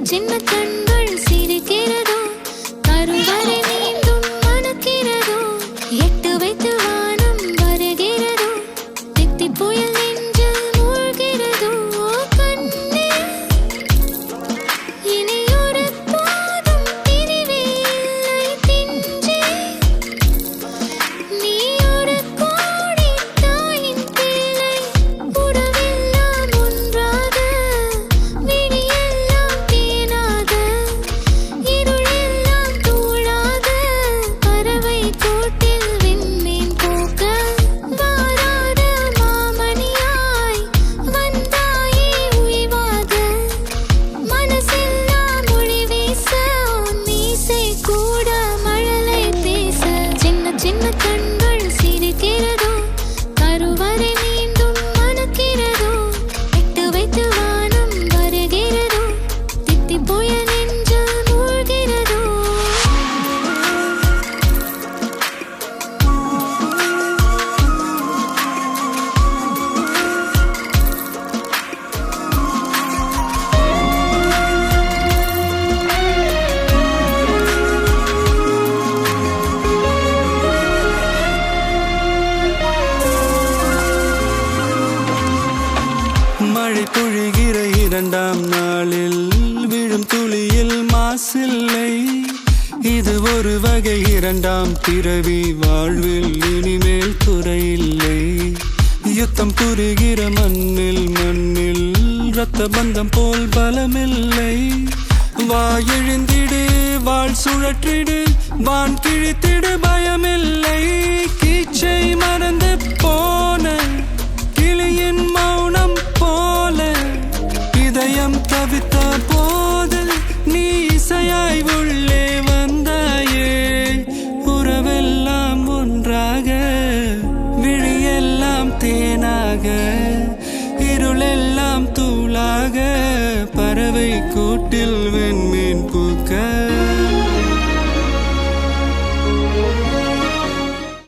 சின்ன கண்கள் சிரிக்கிறதோ கருவறை மீண்டும் மணக்கிறதோ எட்டு வைத்து வானம் வருகிறதோ தித்தி புயல் நெஞ்சில் மூழ்கிறதோ கண்ணே இனி ஒரு போதும் பிரிவே இல்லை பிஞ்சே நீ ஒரு கோடி தாயின் பிள்ளை உறவெல்லாம் ஒன்றாக விழியெல்லாம் தேனாக இருளெல்லாம் தூளாக பறவை கூட்டில் விண்மீன் போக்க வாராத மாமணியாய் வந்தாயே உய்வாக மனசெல்லாம் மொழி வீச மீசை கூட மழலை பேச சின்ன சின்ன கண்கள் சிரிக்கிறதோ கருவறை மீண்டும் மணக்கிறதோ எட்டு வைத்து வானம் வருகிறதோ தித்தி புயல் நெஞ்சில் மூழ்கிறதோ மழை பொழிகிற இரண்டாம் நாளில் விழும் துளியில் மாசில்லை இது ஒரு வகை இரண்டாம் பிறவி வாழ்வில் இனிமேல் குறையில்லை யுத்தம் புரிகிற மண்ணில் இரத்த பந்தம் போல் பலமில்லை வா எழுந்திடு வாழ் சுழற்றிடு வான் கிழித்திடு பயமில்லை கீச்சை மறந்து போன கிளியின் மௌனம் போல இதயம் தவித்த போது நீ இசையாய் உள்ளே வந்தாயே உறவெல்லாம் ஒன்றாக விழியெல்லாம் தேனாக இருளெல்லாம் தூளாக பறவை கூட்டில் வெண்மீன் பூக்க